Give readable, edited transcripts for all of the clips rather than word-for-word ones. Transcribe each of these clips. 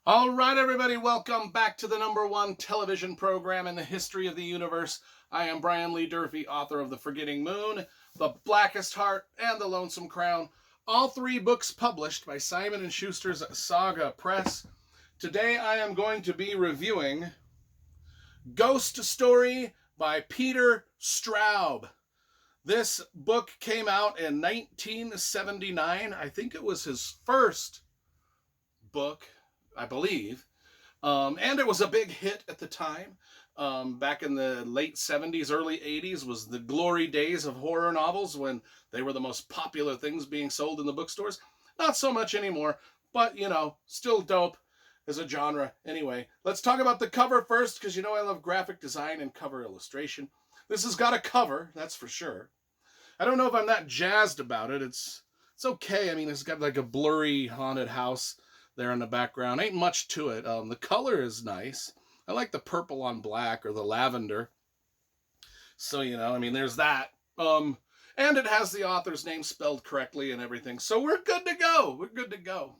All right, everybody, welcome back to the number one television program in the history of the universe. I am Brian Lee Durfee, author of The Forgetting Moon, The Blackest Heart, and The Lonesome Crown, all three books published by Simon & Schuster's Saga Press. Today I am going to be reviewing Ghost Story by Peter Straub. This book came out in 1979. I think it was his first book, I believe. And it was a big hit at the time. Back in the late 70s, early 80s was the glory days of horror novels when they were the most popular things being sold in the bookstores. Not so much anymore, but still dope as a genre. Anyway, let's talk about the cover first, because I love graphic design and cover illustration. This has got a cover, that's for sure. I don't know if I'm that jazzed about it. It's okay. I mean, it's got like a blurry haunted house there in the background. Ain't much to it. The color is nice. I like the purple on black, or the lavender. So, there's that. And it has the author's name spelled correctly and everything. So we're good to go. We're good to go.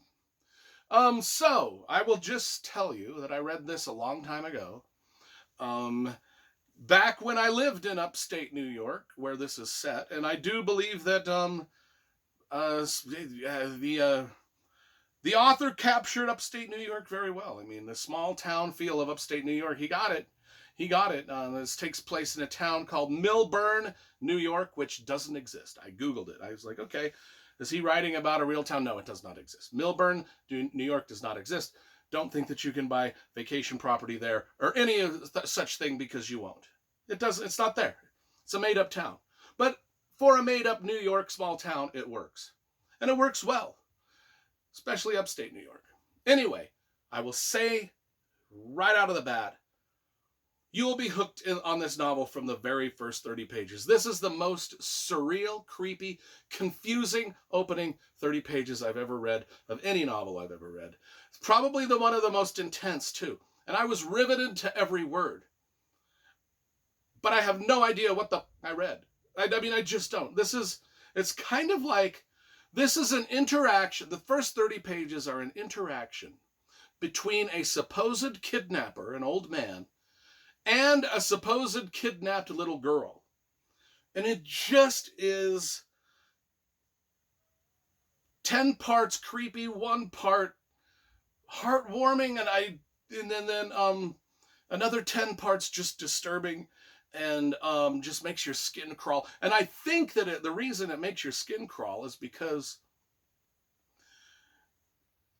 So I will just tell you that I read this a long time ago. Back when I lived in upstate New York, where this is set, and I do believe that the author captured upstate New York very well. I mean, the small town feel of upstate New York, he got it. He got it. This takes place in a town called Millburn, New York, which doesn't exist. I Googled it. I was like, okay, is he writing about a real town? No, it does not exist. Millburn, New York does not exist. Don't think that you can buy vacation property there or any such thing, because you won't. It doesn't. It's not there. It's a made-up town. But for a made-up New York small town, it works. And it works well, especially upstate New York. Anyway, I will say right out of the bat, you will be hooked on this novel from the very first 30 pages. This is the most surreal, creepy, confusing opening 30 pages I've ever read of any novel I've ever read. It's probably one of the most intense, too. And I was riveted to every word. But I have no idea what I read. I just don't. It's kind of like, this is an interaction. The first 30 pages are an interaction between a supposed kidnapper, an old man, and a supposed kidnapped little girl. And it just is 10 parts creepy, 1 part heartwarming, and then another 10 parts just disturbing, and just makes your skin crawl. And I think that the reason it makes your skin crawl is because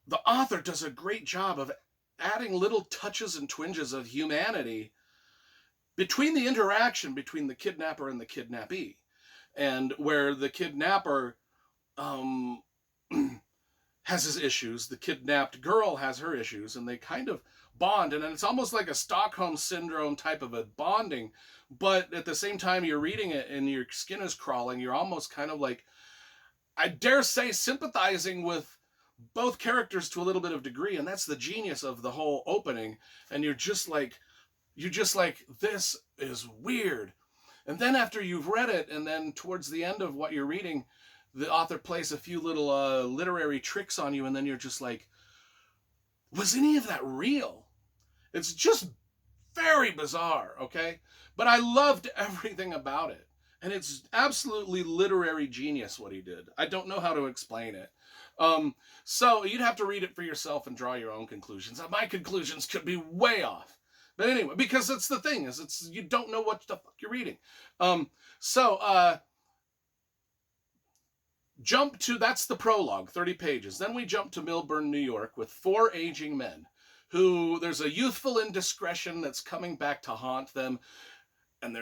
the author does a great job of adding little touches and twinges of humanity between the interaction between the kidnapper and the kidnappee, and where the kidnapper has his issues, the kidnapped girl has her issues, and they kind of bond. And it's almost like a Stockholm Syndrome type of a bonding, but at the same time you're reading it and your skin is crawling. You're almost kind of like, I dare say, sympathizing with both characters to a little bit of degree, and that's the genius of the whole opening. And you're just like, this is weird. And then after you've read it, and then towards the end of what you're reading, the author plays a few little literary tricks on you, and then you're just like, was any of that real? It's just very bizarre, okay? But I loved everything about it. And it's absolutely literary genius what he did. I don't know how to explain it. So you'd have to read it for yourself and draw your own conclusions. My conclusions could be way off. But anyway, because that's the thing, is you don't know what the fuck you're reading. Jump to, that's the prologue, 30 pages. Then we jump to Millburn, New York, with 4 aging men who, there's a youthful indiscretion that's coming back to haunt them. And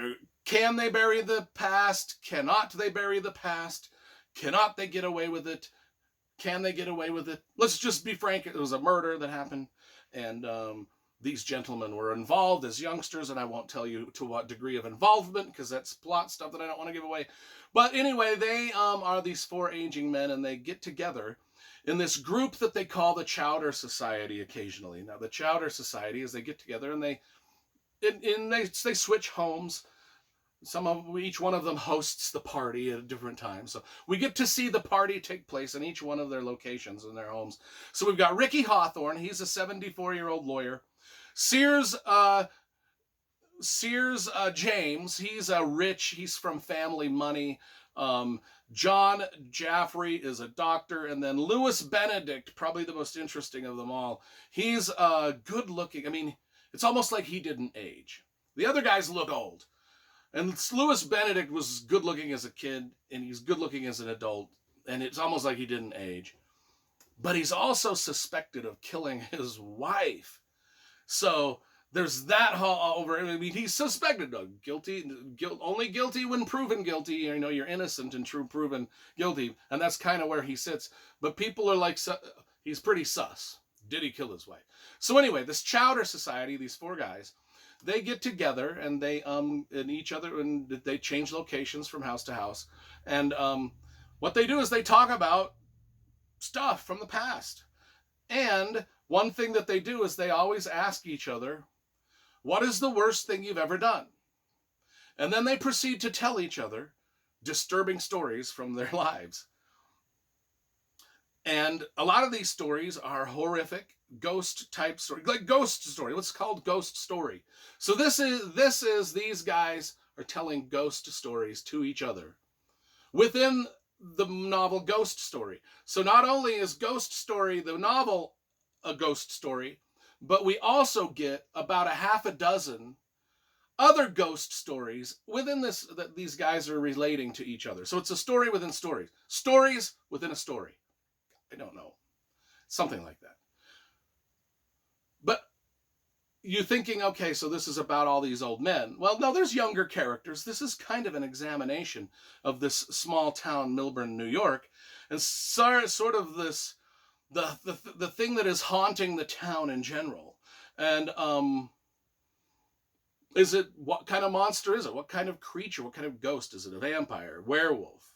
can they bury the past? Cannot they bury the past? Cannot they get away with it? Can they get away with it? Let's just be frank. It was a murder that happened. And these gentlemen were involved as youngsters, and I won't tell you to what degree of involvement, because that's plot stuff that I don't want to give away. But anyway, they are these 4 aging men, and they get together in this group that they call the Chowder Society occasionally. Now, the Chowder Society is they get together and they switch homes. each one of them hosts the party at a different time. So we get to see the party take place in each one of their locations in their homes. So we've got Ricky Hawthorne. He's a 74-year-old lawyer. Sears James, he's rich. He's from family money. John Jaffrey is a doctor. And then Louis Benedict, probably the most interesting of them all. He's good looking. I mean, it's almost like he didn't age. The other guys look old. And Louis Benedict was good looking as a kid, and he's good looking as an adult. And it's almost like he didn't age. But he's also suspected of killing his wife. So there's that over. I mean, he's suspected of only guilty when proven guilty. You know, you're innocent and true proven guilty, and that's kind of where he sits. But people are like, he's pretty sus. Did he kill his wife? So anyway, this Chowder Society, these four guys, they get together and they they change locations from house to house, and what they do is they talk about stuff from the past. And one thing that they do is they always ask each other, what is the worst thing you've ever done? And then they proceed to tell each other disturbing stories from their lives. And a lot of these stories are horrific, ghost type story, like ghost story. What's called ghost story. So this is these guys are telling ghost stories to each other within the novel Ghost Story. So not only is Ghost Story, the novel, a ghost story, but we also get about a half a dozen other ghost stories within this that these guys are relating to each other. So it's a story within stories. Stories within a story. I don't know. Something like that. But you're thinking, okay, so this is about all these old men. Well, no, there's younger characters. This is kind of an examination of this small town, Milburn, New York, and sort of this the thing that is haunting the town in general. And is it, what kind of monster is it? What kind of creature? What kind of ghost? Is it a vampire, werewolf,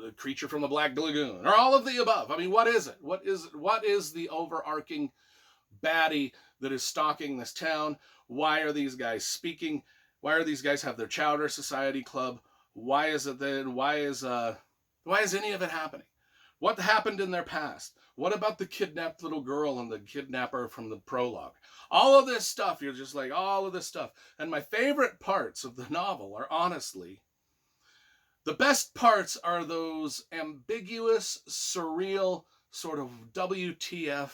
a creature from the Black Lagoon, or all of the above? I mean, what is it? What is the overarching baddie that is stalking this town? Why are these guys speaking? Why are these guys have their Chowder Society Club? Why is it that? Why is any of it happening? What happened in their past? What about the kidnapped little girl and the kidnapper from the prologue? All of this stuff, you're just like, all of this stuff. And my favorite parts of the novel are honestly, the best parts are those ambiguous, surreal, sort of WTF,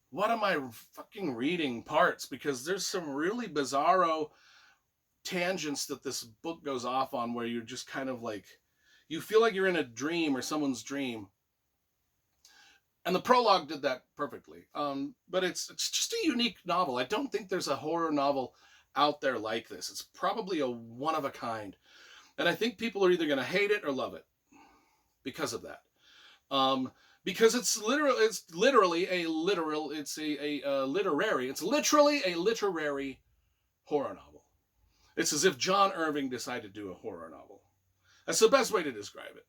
what am I fucking reading parts? Because there's some really bizarro tangents that this book goes off on where you're just kind of like, you feel like you're in a dream or someone's dream. And the prologue did that perfectly. But it's just a unique novel. I don't think there's a horror novel out there like this. It's probably a one of a kind. And I think people are either going to hate it or love it because of that. Because it's literally a literary horror novel. It's as if John Irving decided to do a horror novel. That's the best way to describe it.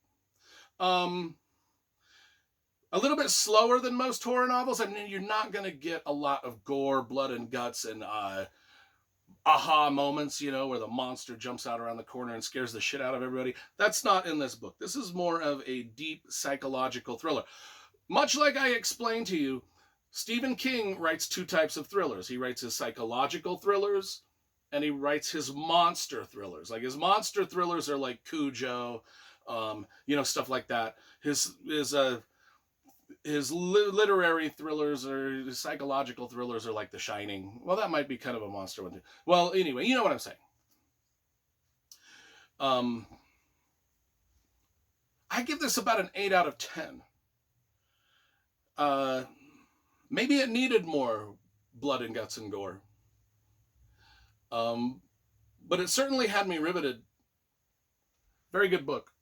A little bit slower than most horror novels. I mean, you're not going to get a lot of gore, blood, and guts, and aha moments, you know, where the monster jumps out around the corner and scares the shit out of everybody. That's not in this book. This is more of a deep psychological thriller. Much like I explained to you, Stephen King writes two types of thrillers. He writes his psychological thrillers, and he writes his monster thrillers. Like his monster thrillers are like Cujo, stuff like that. His literary thrillers or his psychological thrillers are like The Shining. Well, that might be kind of a monster one too. Well, anyway, you know what I'm saying. I give this about an 8 out of 10. Maybe it needed more blood and guts and gore. But it certainly had me riveted. Very good book.